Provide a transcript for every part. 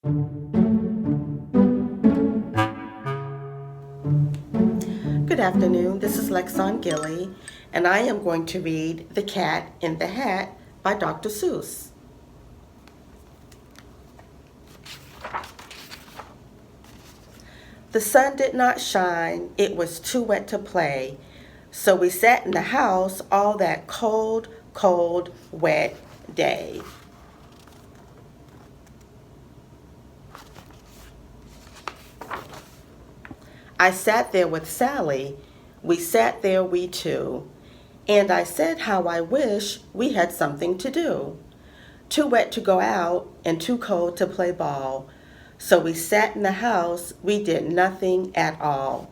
Good afternoon, this is Lexon Gilly, and I am going to read The Cat in the Hat by Dr. Seuss. The sun did not shine, it was too wet to play, so we sat in the house all that cold, cold, wet day. I sat there with Sally, we sat there we two, and I said how I wish we had something to do. Too wet to go out and too cold to play ball, so we sat in the house, we did nothing at all.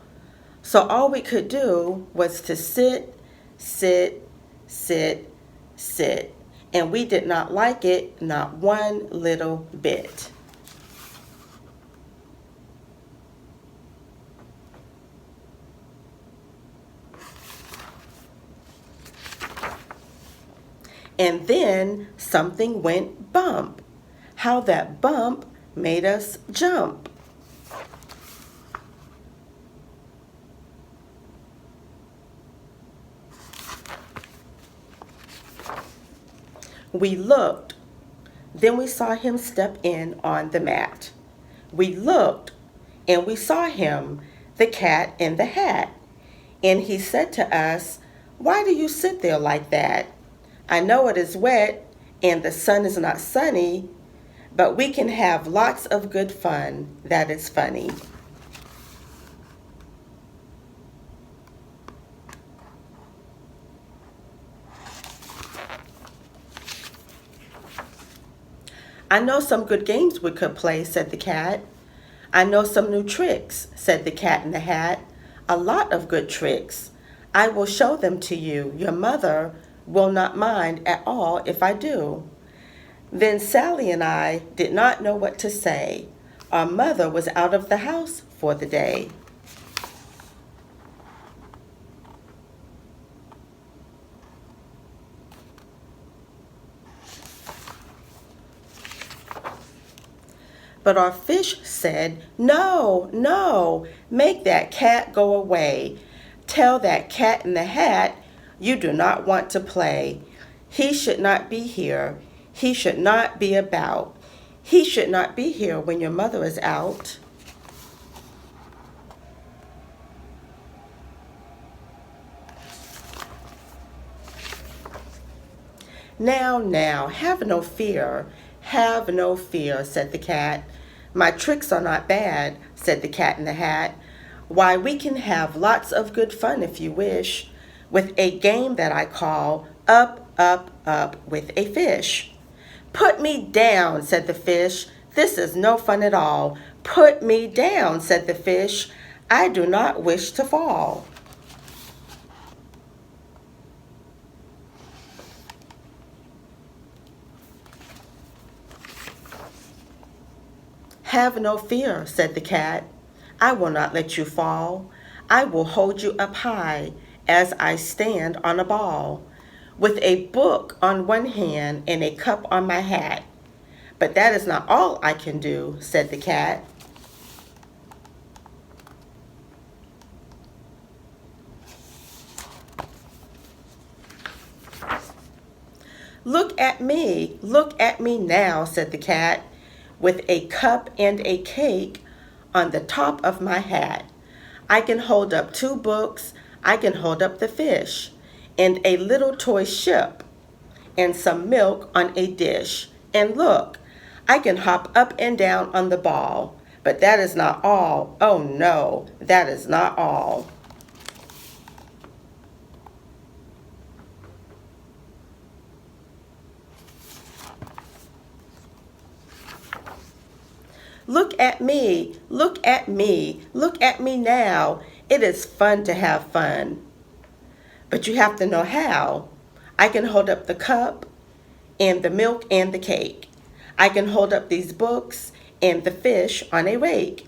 So all we could do was to sit, sit, sit, sit, and we did not like it, not one little bit. And then something went bump. How that bump made us jump. We looked, then we saw him step in on the mat. We looked, and we saw him, the cat in the hat. And he said to us, "Why do you sit there like that? I know it is wet and the sun is not sunny, but we can have lots of good fun that is funny." "I know some good games we could play," said the cat. "I know some new tricks," said the cat in the hat. "A lot of good tricks. I will show them to you. Your mother will not mind at all if I do." Then Sally and I did not know what to say. Our mother was out of the house for the day. But our fish said, "No, no, make that cat go away. Tell that cat in the hat you do not want to play. He should not be here. He should not be about. He should not be here when your mother is out." Now, have no fear, have no fear," said the cat. "My tricks are not bad," said the cat in the hat. "Why, we can have lots of good fun if you wish, with a game that I call Up, Up, Up with a Fish." "Put me down," said the fish. "This is no fun at all." "Put me down," said the fish. "I do not wish to fall." "Have no fear," said the cat. "I will not let you fall. I will hold you up high as I stand on a ball, with a book on one hand and a cup on my hat. But that is not all I can do," said the cat. Look at me now," said the cat, "with a cup and a cake on the top of my hat. I can hold up 2 books, I can hold up the fish, and a little toy ship, and some milk on a dish. And look, I can hop up and down on the ball. But that is not all. Oh no, that is not all." Look at me, look at me, look at me now. It is fun to have fun. But you have to know how. I can hold up the cup and the milk and the cake. I can hold up these books and the fish on a rake.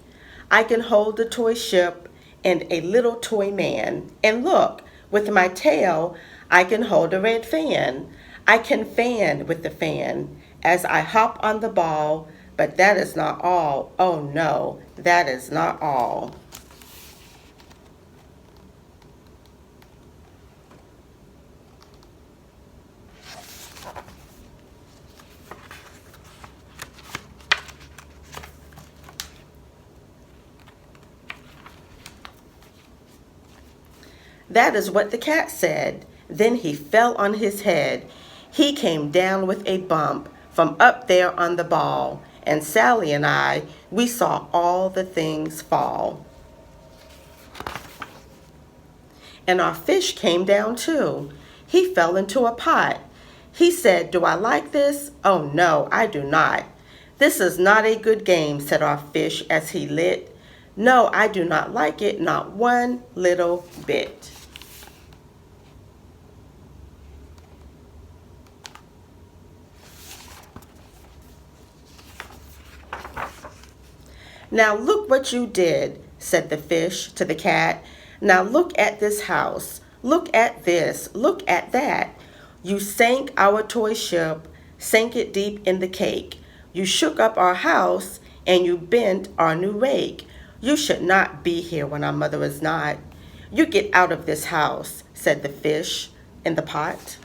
I can hold the toy ship and a little toy man. And look, with my tail, I can hold a red fan. I can fan with the fan as I hop on the ball, But that is not all. Oh no, that is not all. That is what the cat said. Then he fell on his head. He came down with a bump from up there on the ball, and Sally and I, we saw all the things fall. And our fish came down too. He fell into a pot. He said, "Do I like this? Oh no, I do not." "This is not a good game," said our fish as he lit. "No, I do not like it, not one little bit." "Now look what you did," said the fish to the cat. "Now look at this house. Look at this. Look at that. You sank our toy ship, sank it deep in the cake. You shook up our house, and you bent our new rake. You should not be here when our mother is not. You get out of this house," said the fish in the pot.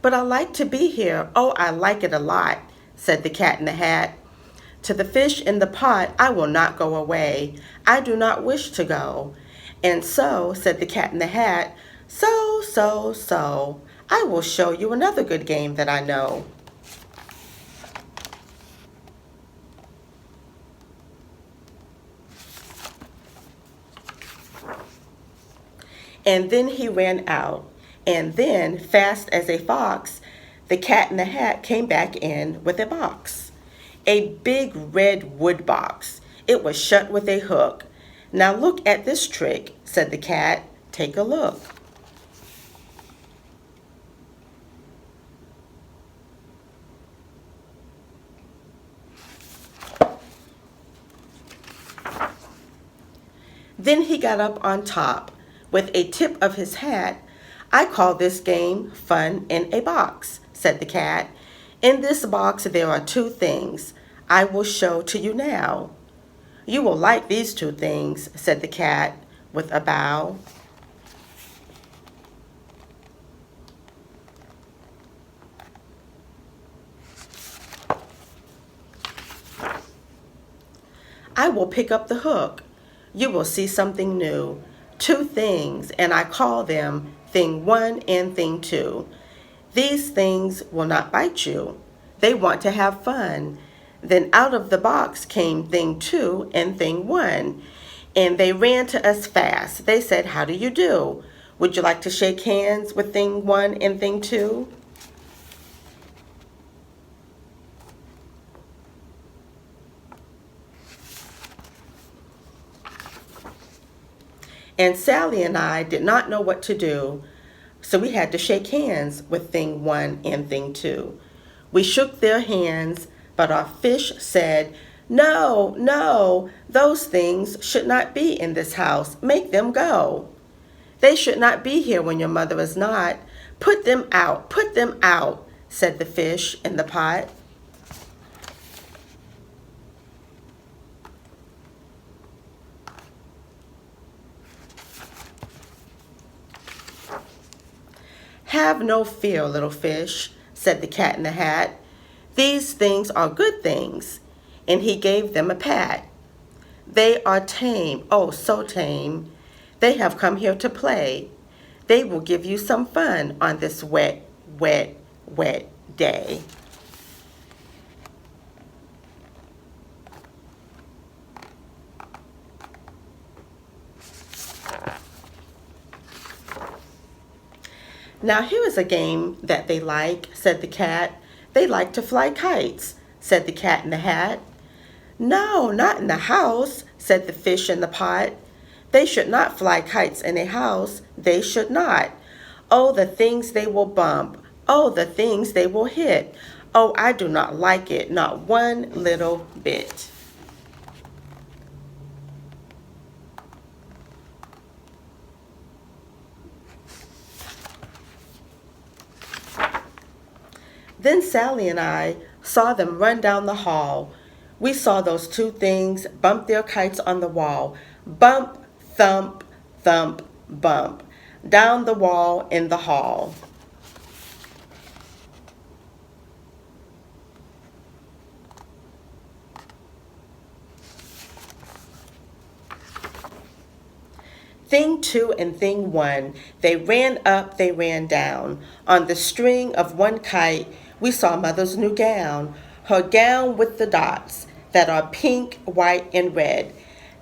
"But I like to be here. Oh, I like it a lot," said the cat in the hat. To the fish in the pot, "I will not go away. I do not wish to go." "And so," said the cat in the hat, so, I will show you another good game that I know." And then he ran out. And then, fast as a fox, the cat in the hat came back in with a box. A big red wood box. It was shut with a hook. "Now look at this trick," said the cat. "Take a look." Then he got up on top with a tip of his hat. "I call this game Fun in a Box," said the cat. "In this box there are two things I will show to you now." "You will like these two things," said the cat with a bow. "I will pick up the hook. You will see something new. Two things, and I call them Thing 1 and Thing 2. These things will not bite you. They want to have fun." Then out of the box came Thing 2 and Thing 1, and they ran to us fast. They said, "How do you do? Would you like to shake hands with Thing 1 and Thing 2? And Sally and I did not know what to do, so we had to shake hands with Thing 1 and Thing 2. We shook their hands, but our fish said, "No, no, those things should not be in this house. Make them go. They should not be here when your mother is not. Put them out," said the fish in the pot. "Have no fear, little fish," said the cat in the hat. "These things are good things." And he gave them a pat. "They are tame, oh so tame. They have come here to play. They will give you some fun on this wet, wet, wet day." "Now here is a game that they like," said the cat. "They like to fly kites," said the cat in the hat. "No, not in the house," said the fish in the pot. "They should not fly kites in a house. They should not. Oh, the things they will bump. Oh, the things they will hit. Oh, I do not like it, not one little bit." Then Sally and I saw them run down the hall. We saw those two things bump their kites on the wall. Bump, thump, thump, bump. Down the wall in the hall. Thing 2 and Thing 1, they ran up, they ran down. On the string of one kite, we saw Mother's new gown, her gown with the dots that are pink, white, and red.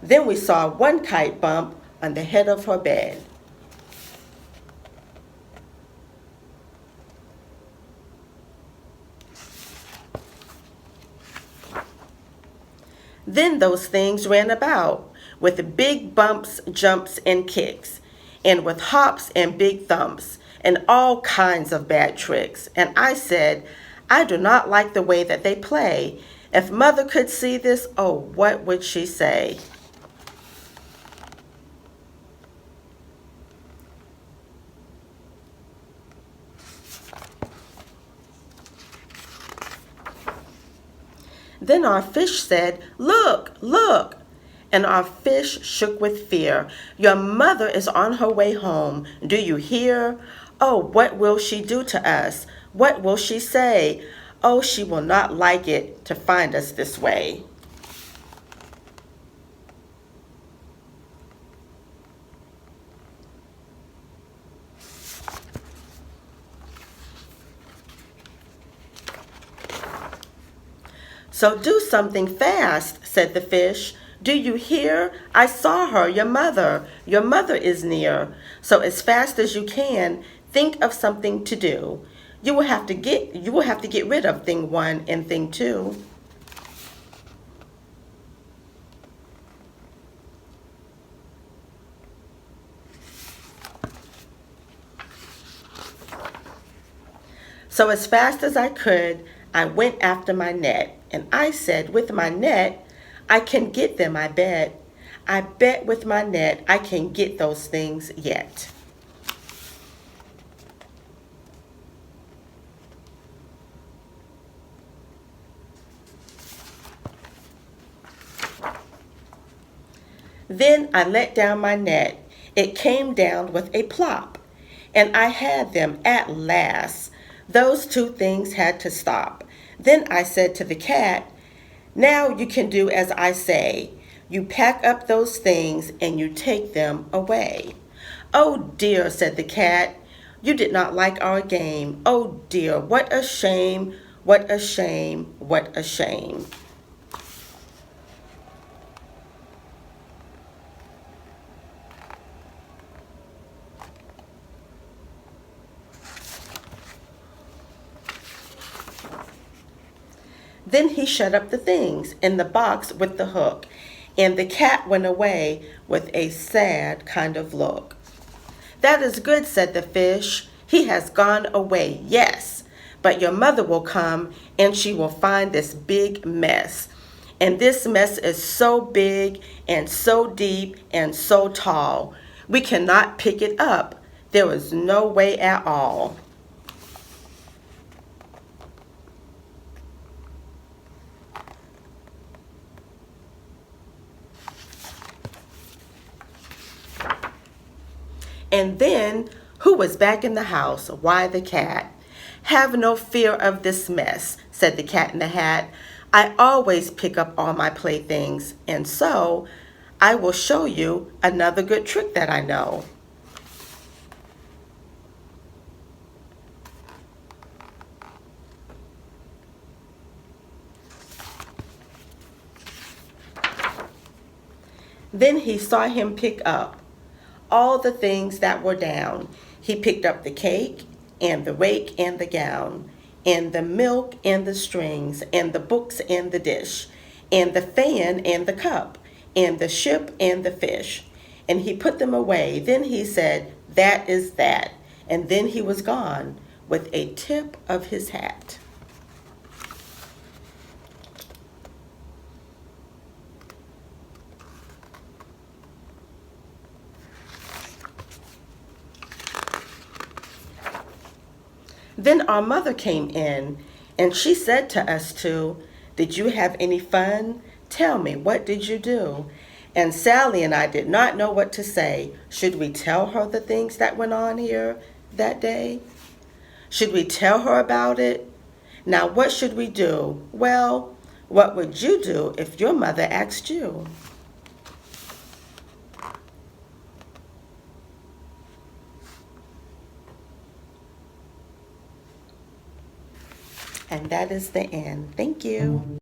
Then we saw one kite bump on the head of her bed. Then those things ran about with big bumps, jumps, and kicks, and with hops and big thumps, and all kinds of bad tricks. And I said, I do not like the way that they play. If Mother could see this, oh, what would she say? Then our fish said, look, look. And our fish shook with fear. Your mother is on her way home. Do you hear? Oh, what will she do to us? What will she say? Oh, she will not like it to find us this way. So do something fast, said the fish. Do you hear? I saw her, your mother. Your mother is near. So as fast as you can, think of something to do. You will have to get rid of Thing 1 and Thing 2. So as fast as I could, I went after my net, and I said, with my net, I can get them, I bet. I bet with my net I can get those things yet. Then I let down my net. It came down with a plop, and I had them at last. Those two things had to stop. Then I said to the cat, now you can do as I say. You pack up those things and you take them away. Oh dear, said the cat, you did not like our game. Oh dear, what a shame, what a shame, what a shame. Then he shut up the things in the box with the hook, and the cat went away with a sad kind of look. That is good, said the fish. He has gone away, yes, but your mother will come and she will find this big mess. And this mess is so big and so deep and so tall. We cannot pick it up. There is no way at all. And then, who was back in the house? Why, the cat. Have no fear of this mess, said the cat in the hat. I always pick up all my playthings, and so I will show you another good trick that I know. Then he saw him pick up all the things that were down. He picked up the cake and the rake and the gown and the milk and the strings and the books and the dish and the fan and the cup and the ship and the fish. And he put them away. Then he said, that is that. And then he was gone with a tip of his hat. Then our mother came in, And she said to us two, "Did you have any fun? Tell me, what did you do?" And Sally and I did not know what to say. Should we tell her the things that went on here that day? Should we tell her about it? Now, what should we do? Well, what would you do if your mother asked you? And that is the end. Thank you.